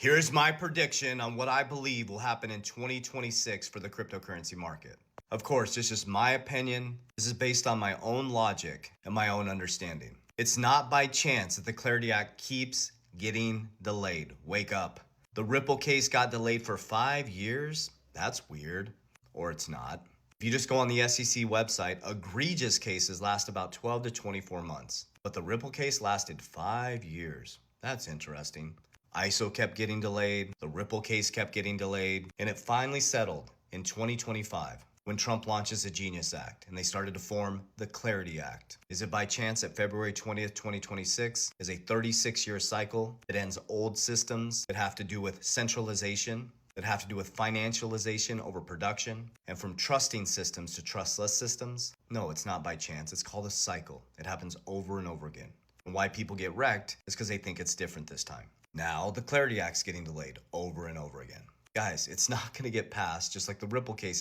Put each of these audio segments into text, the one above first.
Here's my prediction on what I believe will happen in 2026 for the cryptocurrency market. Of course, it's just my opinion. This is based on my own logic and my own understanding. It's not by chance that the Clarity Act keeps getting delayed. Wake up. The Ripple case got delayed for 5 years? That's weird. Or it's not. If you just go on the SEC website, egregious cases last about 12 to 24 months. But the Ripple case lasted 5 years. That's interesting. ISO kept getting delayed, the Ripple case kept getting delayed, and it finally settled in 2025 when Trump launches the Genius Act and they started to form the Clarity Act. Is it by chance that February 20th, 2026 is a 36-year cycle that ends old systems that have to do with centralization, that have to do with financialization over production, and from trusting systems to trustless systems? No, it's not by chance. It's called a cycle. It happens over and over again. And why people get wrecked is because they think it's different this time. Now, the Clarity Act's getting delayed over and over again. Guys, it's not going to get passed, just like the Ripple case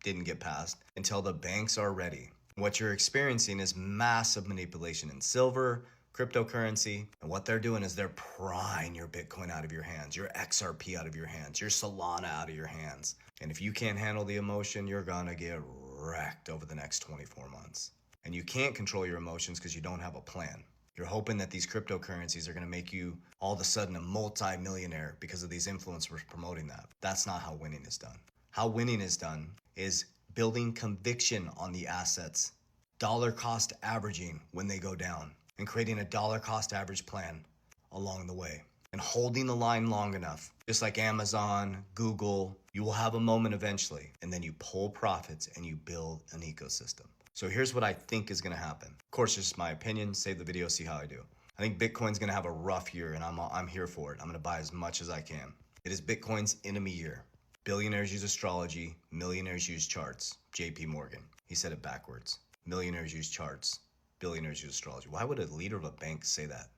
didn't get passed until the banks are ready. What you're experiencing is massive manipulation in silver, cryptocurrency, and what they're doing is they're prying your Bitcoin out of your hands, your XRP out of your hands, your Solana out of your hands. And if you can't handle the emotion, you're going to get wrecked over the next 24 months. And you can't control your emotions because you don't have a plan. You're hoping that these cryptocurrencies are going to make you all of a sudden a multi-millionaire because of these influencers promoting that. That's not how winning is done. How winning is done is building conviction on the assets, dollar cost averaging when they go down, and creating a dollar cost average plan along the way. And holding the line long enough, just like Amazon, Google, you will have a moment eventually, and then you pull profits and you build an ecosystem. So here's what I think is going to happen. Of course, it's just my opinion. Save the video, see how I do. I think Bitcoin's going to have a rough year, and I'm here for it. I'm going to buy as much as I can. It is Bitcoin's enemy year. Billionaires use astrology. Millionaires use charts. JP Morgan. He said it backwards. Millionaires use charts. Billionaires use astrology. Why would a leader of a bank say that?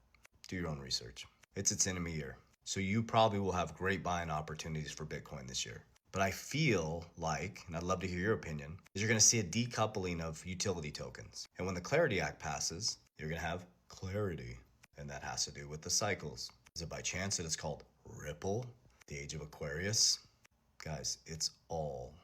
Do your own research. It's its enemy year. So you probably will have great buying opportunities for Bitcoin this year. But I feel like, and I'd love to hear your opinion, is you're going to see a decoupling of utility tokens. And when the Clarity Act passes, you're going to have clarity. And that has to do with the cycles. Is it by chance that it's called Ripple, the age of Aquarius? Guys, it's all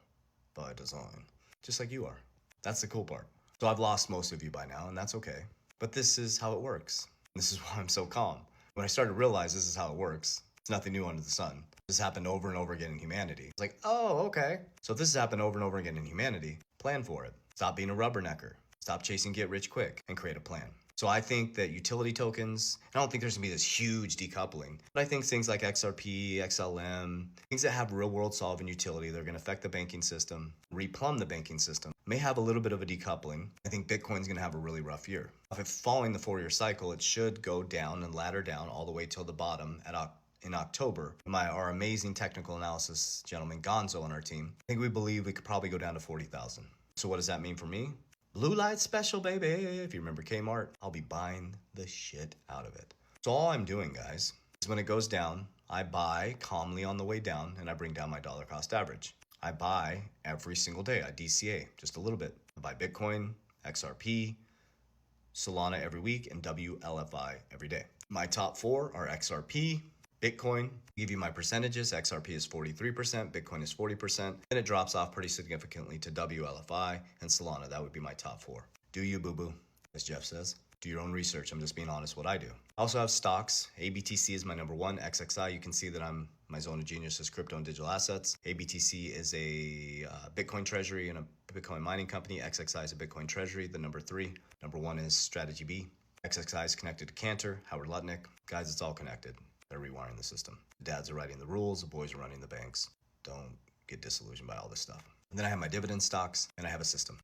by design. Just like you are. That's the cool part. So I've lost most of you by now, and that's okay. But this is how it works. This is why I'm so calm. When I started to realize this is how it works, it's nothing new under the sun. This happened over and over again in humanity. It's like, oh, okay. So if this has happened over and over again in humanity, plan for it. Stop being a rubbernecker. Stop chasing get rich quick and create a plan. So I think that utility tokens, I don't think there's gonna be this huge decoupling, but I think things like XRP, XLM, things that have real world solving utility, they're gonna affect the banking system, replumb the banking system, may have a little bit of a decoupling. I think Bitcoin's gonna have a really rough year. If it's following the 4-year cycle, it should go down and ladder down all the way till the bottom in October. Our amazing technical analysis gentleman, Gonzo, on our team, I think we believe we could probably go down to 40,000. So what does that mean for me? Blue light special, baby. If you remember Kmart, I'll be buying the shit out of it. So all I'm doing, guys, is when it goes down, I buy calmly on the way down and I bring down my dollar cost average. I buy every single day. I DCA just a little bit. I buy Bitcoin, XRP, Solana every week, and WLFI every day. My top 4 are XRP, Bitcoin. I'll give you my percentages. XRP is 43%, Bitcoin is 40%. Then it drops off pretty significantly to WLFI and Solana. That would be my top 4. Do you, boo-boo, as Jeff says. Do your own research. I'm just being honest what I do. I also have stocks. ABTC is my number 1. XXI, you can see that my zone of genius is crypto and digital assets. ABTC is a Bitcoin treasury and a Bitcoin mining company. XXI is a Bitcoin treasury, the number 3. Number 1 is Strategy B. XXI is connected to Cantor, Howard Lutnick. Guys, it's all connected. They're rewiring the system. The dads are writing the rules, the boys are running the banks. Don't get disillusioned by all this stuff. And then I have my dividend stocks, and I have a system.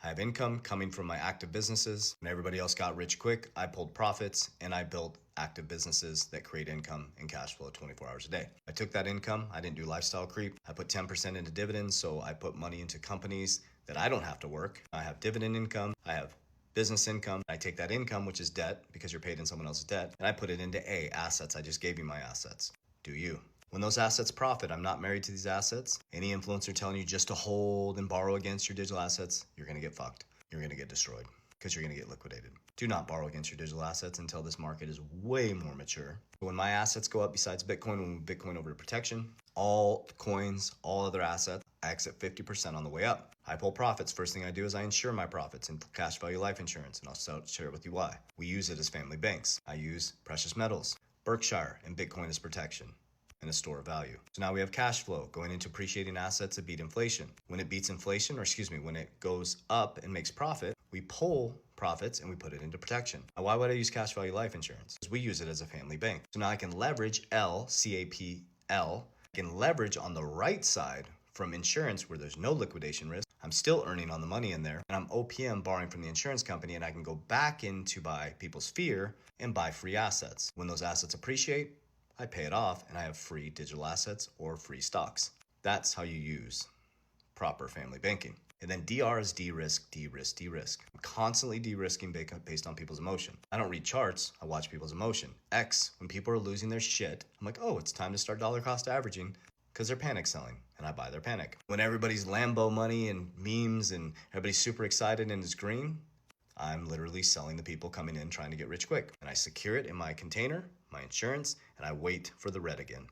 I have income coming from my active businesses. When everybody else got rich quick, I pulled profits, and I built active businesses that create income and cash flow 24 hours a day. I took that income, I didn't do lifestyle creep. I put 10% into dividends, so I put money into companies that I don't have to work. I have dividend income, I have business income. I take that income, which is debt, because you're paid in someone else's debt, and I put it into assets. I just gave you my assets. Do you? When those assets profit, I'm not married to these assets. Any influencer telling you just to hold and borrow against your digital assets, you're gonna get fucked. You're gonna get destroyed. because you're going to get liquidated. Do not borrow against your digital assets until this market is way more mature. When my assets go up, besides Bitcoin, when we move Bitcoin over to protection, all coins, all other assets, I exit 50% on the way up. I pull profits. First thing I do is I insure my profits in cash value life insurance, and I'll share with you why. We use it as family banks. I use precious metals, Berkshire, and Bitcoin as protection and a store of value. So now we have cash flow going into appreciating assets that beat inflation. When it beats inflation, when it goes up and makes profit, we pull profits and we put it into protection. Now, why would I use cash value life insurance? Because we use it as a family bank. So now I can leverage CAPL. I can leverage on the right side from insurance where there's no liquidation risk. I'm still earning on the money in there, and I'm OPM borrowing from the insurance company, and I can go back in to buy people's fear and buy free assets. When those assets appreciate, I pay it off and I have free digital assets or free stocks. That's how you use proper family banking. And then DR is de-risk, de-risk, de-risk. I'm constantly de-risking based on people's emotion. I don't read charts, I watch people's emotion. X, when people are losing their shit, I'm like, oh, it's time to start dollar cost averaging because they're panic selling, and I buy their panic. When everybody's Lambo money and memes and everybody's super excited and it's green, I'm literally selling the people coming in trying to get rich quick. And I secure it in my container, my insurance, and I wait for the red again.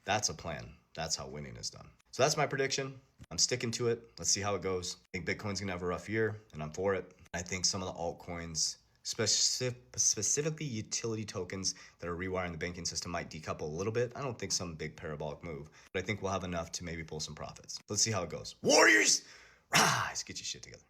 That's a plan. That's how winning is done. So that's my prediction. I'm sticking to it. Let's see how it goes. I think Bitcoin's gonna have a rough year, and I'm for it. I think some of the altcoins, specifically utility tokens that are rewiring the banking system, might decouple a little bit. I don't think some big parabolic move, but I think we'll have enough to maybe pull some profits. Let's see how it goes. Warriors, rise, get your shit together.